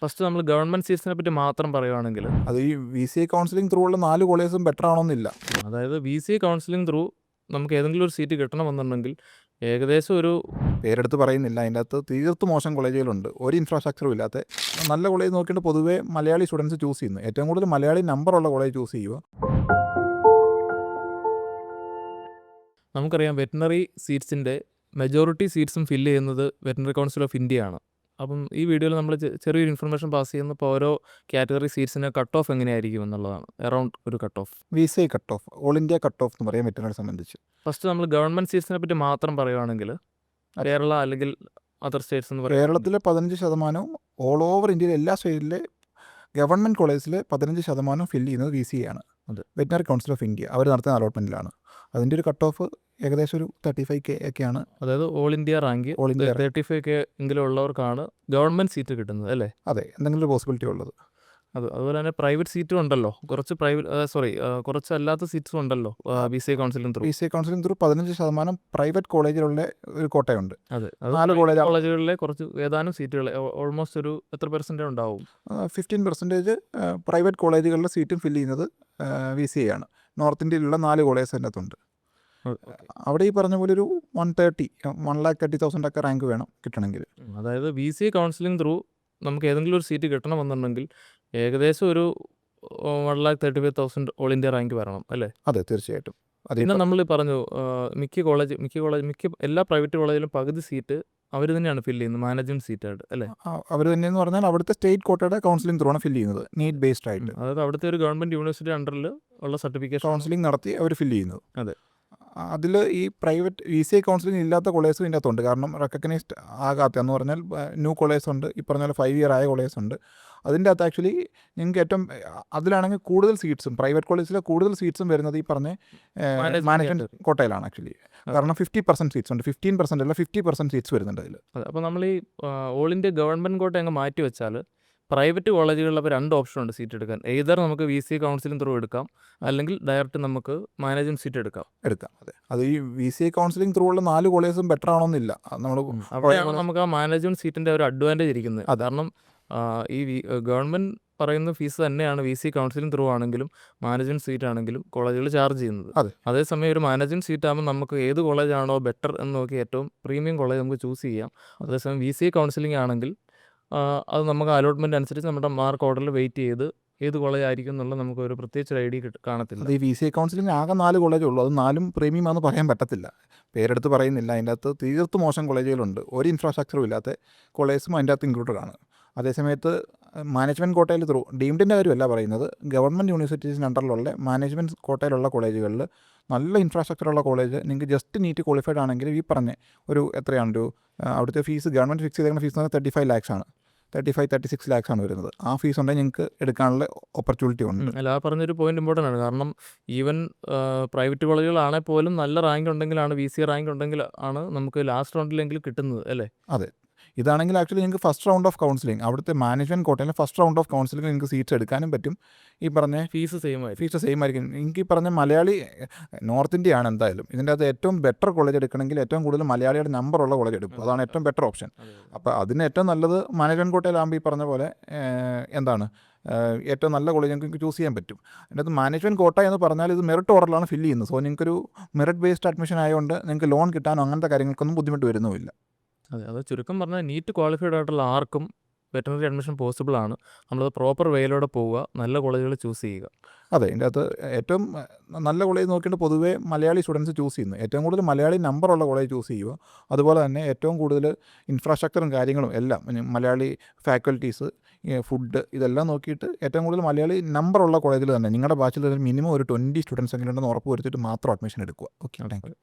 First നമ്മൾ government സീറ്റ്സിനെ പറ്റി മാത്രം പറയുവാണെങ്കിൽ, അത് ഈ VCA കൗൺസിലിംഗ് ത്രൂ ഉള്ള 4 കോളേജും ബെറ്റർ ആണോന്നില്ല. അതായത് VCA കൗൺസിലിംഗ് ത്രൂ നമുക്ക് ഏതെങ്കിലും ഒരു സീറ്റ് കിട്ടണമെന്നുണ്ടെങ്കിൽ ഏകദേശം ഒരു പേരെടുത്ത് പറയുന്നില്ല, അതിൻ്റെ അകത്ത് തീർത്തും മോശം കോളേജുകളുണ്ട്. ഒരു ഇൻഫ്രാസ്ട്രക്ചറും ഇല്ലാത്ത നല്ല കോളേജ് നോക്കിയിട്ട് പൊതുവേ മലയാളി സ്റ്റുഡൻസ് ചൂസ് ചെയ്യുന്നു. ഏറ്റവും കൂടുതൽ മലയാളി നമ്പറുള്ള കോളേജ് ചൂസ് ചെയ്യുക. നമുക്കറിയാം വെറ്റിനറി സീറ്റ്സിൻ്റെ മെജോറിറ്റി സീറ്റ്സും ഫില്ല് ചെയ്യുന്നത് വെറ്റിനറി കൗൺസിൽ ഓഫ് ഇന്ത്യ ആണ്. അപ്പം ഈ വീഡിയോയിൽ നമ്മൾ ചെറിയൊരു ഇൻഫർമേഷൻ പാസ് ചെയ്യുന്നപ്പോൾ ഓരോ കാറ്റഗറി സീറ്റ്സിന് കട്ട് ഓഫ് എങ്ങനെയായിരിക്കും എന്നുള്ളതാണ്. അറൗണ്ട് ഒരു cut off, VCA cut off, all India cut off എന്ന് പറയാം വെറ്റിനറി സംബന്ധിച്ച്. ഫസ്റ്റ് നമ്മൾ ഗവൺമെൻറ് സീറ്റ്സിനെ പറ്റി മാത്രം പറയുവാണെങ്കിൽ കേരള അല്ലെങ്കിൽ അതർ സ്റ്റേറ്റ്സ് എന്ന് പറയാം. കേരളത്തിലെ 15%, ഓൾ ഓവർ ഇന്ത്യയിലെ എല്ലാ സ്റ്റേറ്റിലെ ഗവൺമെൻറ് കോളേജിൽ 15% ഫില്ല് ചെയ്യുന്നത് VCA ആണ്. അതെ. വെറ്റിനറി കൗൺസിൽ ഓഫ് ഇന്ത്യ അവർ നടത്തുന്ന അലോട്ട്മെൻറ്റിലാണ്. അതിൻ്റെ ഒരു കട്ട് ഓഫ് ഏകദേശം ഒരു 35K ഒക്കെയാണ്. അതായത് all India rank all India 35K എങ്കിലും ഉള്ളവർക്കാണ് ഗവൺമെൻറ് സീറ്റ് കിട്ടുന്നത് അല്ലേ? അതെ, എന്തെങ്കിലും ഒരു പോസിബിലിറ്റി ഉള്ളത്. അതുപോലെ തന്നെ പ്രൈവറ്റ് സീറ്റും ഉണ്ടല്ലോ, കുറച്ച് കുറച്ച് അല്ലാത്ത സീറ്റ്സും ഉണ്ടല്ലോ VCA counselling through. VCA counselling through 15% private കോളേജിലുള്ള ഒരു കോട്ടയുണ്ട്. അതെ, 4 കോളേജുകളിലെ കുറച്ച് ഏതാനും സീറ്റുകൾ ഓൾമോസ്റ്റ് ഒരു എത്ര പെർസെൻറ്റേജ് ഉണ്ടാവും? 15% പ്രൈവറ്റ് കോളേജുകളിലെ സീറ്റും ഫില്ല് ചെയ്യുന്നത് VCA ആണ്. നോർത്ത് ഇന്ത്യയിലുള്ള 4 കോളേജ് അതിൻ്റെ അകത്തുണ്ട്. അവിടെ ഈ പറഞ്ഞ പോലെ ഒരു 1,30,000 ഒക്കെ റാങ്ക് വേണം കിട്ടണമെങ്കിൽ. അതായത് VCA കൗൺസിലിംഗ് ത്രൂ നമുക്ക് ഏതെങ്കിലും ഒരു സീറ്റ് കിട്ടണമെന്നുണ്ടെങ്കിൽ ഏകദേശം ഒരു 1,35,000 ഓൾ ഇന്ത്യ റാങ്ക് വരണം അല്ലേ? അതെ, തീർച്ചയായിട്ടും. പിന്നെ നമ്മൾ പറഞ്ഞു മിക്ക എല്ലാ പ്രൈവറ്റ് കോളേജിലും പകുതി സീറ്റ് അവർ തന്നെയാണ് ഫില്ല് ചെയ്യുന്നത് മാനേജ്മെൻറ്റ് സീറ്റായിട്ട് അല്ലേ? അവർ തന്നെയെന്ന് പറഞ്ഞാൽ അവിടുത്തെ സ്റ്റേറ്റ് കോട്ടയുടെ കൗൺസിലിംഗ് ത്രൂ ആണ് ഫില്ല് ചെയ്യുന്നത്, നീറ്റ് ബേസ്ഡ് ആയിട്ട്. അതായത് അവിടുത്തെ ഒരു ഗവൺമെൻറ് യൂണിവേഴ്സിറ്റി അണ്ടറിൽ ഉള്ള സർട്ടിഫിക്കേഷൻ കൗൺസിലിംഗ് നടത്തി അവർ ഫില്ല് ചെയ്യുന്നത്. അതെ. അതിൽ ഈ പ്രൈവറ്റ് VCA കൗൺസിലിംഗ് ഇല്ലാത്ത കോളേജ് ഇതിൻ്റെ അകത്തുണ്ട്. കാരണം റെക്കഗ്നൈസ്ഡ് ആകാത്ത എന്ന് പറഞ്ഞാൽ ന്യൂ കോളേജ് ഉണ്ട്, ഈ പറഞ്ഞ പോലെ 5 ഇയർ ആയ കോളേജ് ഉണ്ട്. അതിൻ്റെ അകത്ത് ആക്ച്വലി നിങ്ങൾക്ക് ഏറ്റവും അതിലാണെങ്കിൽ കൂടുതൽ സീറ്റ്സും പ്രൈവറ്റ് കോളേജിലെ കൂടുതൽ സീറ്റ്സും വരുന്നത് ഈ പറഞ്ഞ മാനേജ്മെൻറ്റ് കോട്ടയിലാണ് ആക്ച്വലി. കാരണം 50% സീറ്റ്സ് ഉണ്ട്, 15% അല്ല 50% സീറ്റ്സ് വരുന്നുണ്ട് അതിൽ. അതെ. അപ്പോൾ നമ്മൾ ഈ ഓൾ ഇന്ത്യ ഗവൺമെൻറ് കോട്ട അങ്ങ് മാറ്റി വെച്ചാൽ പ്രൈവറ്റ് കോളേജുകളിൽ അപ്പോൾ 2 ഓപ്ഷൻ ഉണ്ട് സീറ്റ് എടുക്കാൻ. എയ്തർ നമുക്ക് VCA കൗൺസിലിംഗ് ത്രൂ എടുക്കാം, അല്ലെങ്കിൽ ഡയറക്റ്റ് നമുക്ക് മാനേജ്മെൻറ്റ് സീറ്റ് എടുക്കാം. അതെ, അത് ഈ VCA കൗൺസിലിംഗ് ത്രൂ ഉള്ള 4 കോളേജും ബെറ്റർ ആണോന്നില്ല. നമ്മൾ അവിടെയാണ് നമുക്ക് ആ മാനേജ്മെൻറ്റ് സീറ്റിൻ്റെ ഒരു അഡ്വാൻറ്റേജ് ഇരിക്കുന്നത്. കാരണം ഈ ഗവൺമെൻറ് പറയുന്ന ഫീസ് തന്നെയാണ് VCA കൗൺസിലിംഗ് ത്രൂ ആണെങ്കിലും മാനേജ്മെൻറ്റ് സീറ്റ് ആണെങ്കിലും കോളേജുകൾ ചാർജ് ചെയ്യുന്നത്. അതെ. അതേസമയം ഒരു മാനേജ്മെൻറ്റ് സീറ്റ് ആകുമ്പോൾ നമുക്ക് ഏത് കോളേജാണോ ബെറ്റർ എന്ന് നോക്കി ഏറ്റവും പ്രീമിയം കോളേജ് നമുക്ക് ചൂസ് ചെയ്യാം. അതേസമയം VCA കൗൺസിലിംഗ് ആണെങ്കിൽ അത് നമുക്ക് അലോട്ട്മെൻറ്റ് അനുസരിച്ച് നമ്മുടെ മാർക്ക് ഓർഡറിൽ വെയിറ്റ് ചെയ്ത് ഏത് കോളേജ് ആയിരിക്കും എന്നുള്ളത് നമുക്ക് ഒരു പ്രത്യേകിച്ച് ഒരു ഐഡിയ കാണത്തില്ല. അത് ഈ VCA കൗൺസിലിംഗ് ആകെ 4 കോളേജേ ഉള്ളൂ. അത് 4ഉം പ്രീമിയം ആണെന്ന് പറയാൻ പറ്റത്തില്ല, പേരെടുത്ത് പറയുന്നില്ല. അതിൻ്റെ അകത്ത് തീർത്തും മോശം കോളേജുകളുണ്ട്, ഒരു ഇൻഫ്രാസ്ട്രക്ചറും ഇല്ലാത്ത കോളേജും അതിൻ്റെ അകത്ത് ഇൻക്ലൂഡഡ് ആണ്. അതേസമയത്ത് മാനേജ്മെൻറ്റ് കോട്ടയിൽ ത്രൂ ഡീംഡിൻ്റെ കാര്യമല്ല പറയുന്നത്, ഗവൺമെൻറ് യൂണിവേഴ്സിറ്റീസിന് അണ്ടറിലുള്ള മാനേജ്മെൻറ്റ് കോട്ടയിലുള്ള കോളേജുകളിൽ നല്ല ഇൻഫ്രാസ്ട്രക്ചറുള്ള കോളേജ് നിങ്ങൾക്ക് ജസ്റ്റ് നീറ്റ് ക്വാളിഫൈഡ് ആണെങ്കിൽ ഈ പറഞ്ഞ ഒരു എത്രയാണ് അവിടുത്തെ ഫീസ് ഗവൺമെൻറ് ഫിക്സ് ചെയ്തേക്കുന്ന ഫീസ് എന്ന് പറഞ്ഞാൽ 35 lakhs ആണ്, 36 lakhs ആണ് വരുന്നത്. ആ ഫീസ് ഉണ്ടെങ്കിൽ നിങ്ങൾക്ക് എടുക്കാനുള്ള ഓപ്പർച്യൂണിറ്റി ഉണ്ട്. അല്ല, ആ പറഞ്ഞൊരു പോയിന്റ് ഇമ്പോർട്ടൻ്റ് ആണ്. കാരണം ഈവൻ പ്രൈവറ്റ് കോളേജുകളാണെങ്കിൽ പോലും നല്ല റാങ്ക് ഉണ്ടെങ്കിലാണ് VCA റാങ്ക് ഉണ്ടെങ്കിൽ ആണ് നമുക്ക് ലാസ്റ്റ് റൗണ്ടിലെങ്കിലും കിട്ടുന്നത് അല്ലേ? അതെ, ഇതാണെങ്കിൽ ആക്ച്വലി നിങ്ങൾക്ക് ഫസ്റ്റ് റൗണ്ട് ഓഫ് കൗൺസിലിംഗ് അവിടുത്തെ മാനേജ്മെൻറ്റ് കോട്ടയിൽ ഫസ്റ്റ് റൗണ്ട് ഓഫ് കൗൺസിലിംഗ് നിങ്ങൾക്ക് സീറ്റ്സ് എടുക്കാനും പറ്റും. ഈ പറഞ്ഞ ഫീസ് സെയിം ആയിരിക്കും. എനിക്ക് ഈ പറഞ്ഞ മലയാളി നോർത്ത് ഇന്ത്യ ആണ് എന്തായാലും ഇതിൻ്റെ അകത്ത് ഏറ്റവും ബെറ്റർ കോളേജ് എടുക്കണമെങ്കിൽ ഏറ്റവും കൂടുതൽ മലയാളിയുടെ നമ്പറുള്ള കോളേജ് എടുക്കും. അതാണ് ഏറ്റവും ബെറ്റർ ഓപ്ഷൻ. അപ്പോൾ അതിന് ഏറ്റവും നല്ലത് മാനേജ്മെൻറ്റ് കോട്ടയിലാകുമ്പോൾ ഈ പറഞ്ഞ പോലെ ഏറ്റവും നല്ല കോളേജ് നിങ്ങൾക്ക് ചൂസ് ചെയ്യാൻ പറ്റും. അതിൻ്റെ അകത്ത് മാനേജ്മെൻറ്റ് കോട്ട എന്ന് പറഞ്ഞാൽ ഇത് മെറിറ്റ് ഓർഡറിലാണ് ഫില്ല് ചെയ്യുന്നത്. സോ നിങ്ങൾക്കൊരു മെറിറ്റ് ബേസ്ഡ് അഡ്മിഷൻ ആയതുകൊണ്ട് നിങ്ങൾക്ക് ലോൺ കിട്ടാനോ അങ്ങനത്തെ കാര്യങ്ങൾക്കൊന്നും ബുദ്ധിമുട്ട് വരുന്നുമില്ല. അതെ, അത് ചുരുക്കം പറഞ്ഞാൽ നീറ്റ് ക്വാളിഫൈഡ് ആയിട്ടുള്ള ആർക്കും വെറ്ററിനറി അഡ്മിഷൻ പോസിബിൾ ആണ്. നമ്മളത് പ്രോപ്പർ വേയിലൂടെ പോവുക, നല്ല കോളേജുകൾ ചൂസ് ചെയ്യുക. അതെ, ഇതിൻ്റെ അകത്ത് ഏറ്റവും നല്ല കോളേജ് നോക്കിയിട്ട് പൊതുവേ മലയാളി സ്റ്റുഡൻസ് ചൂസ് ചെയ്യുന്നു. ഏറ്റവും കൂടുതൽ മലയാളി നമ്പറുള്ള കോളേജ് ചൂസ് ചെയ്യുക. അതുപോലെ തന്നെ ഏറ്റവും കൂടുതൽ ഇൻഫ്രാസ്ട്രക്ചറും കാര്യങ്ങളും എല്ലാം മലയാളി ഫാക്കൽറ്റീസ്, ഫുഡ്, ഇതെല്ലാം നോക്കിയിട്ട് ഏറ്റവും കൂടുതൽ മലയാളി നമ്പറുള്ള കോളേജിൽ തന്നെ നിങ്ങളുടെ ബാച്ചിൽ മിനിമം ഒരു 20 സ്റ്റുഡൻസ് എങ്കിലും ഉണ്ടെന്ന് ഉറപ്പ് വരുത്തിയിട്ട് മാത്രം അഡ്മിഷൻ എടുക്കുക. Okay, thank you.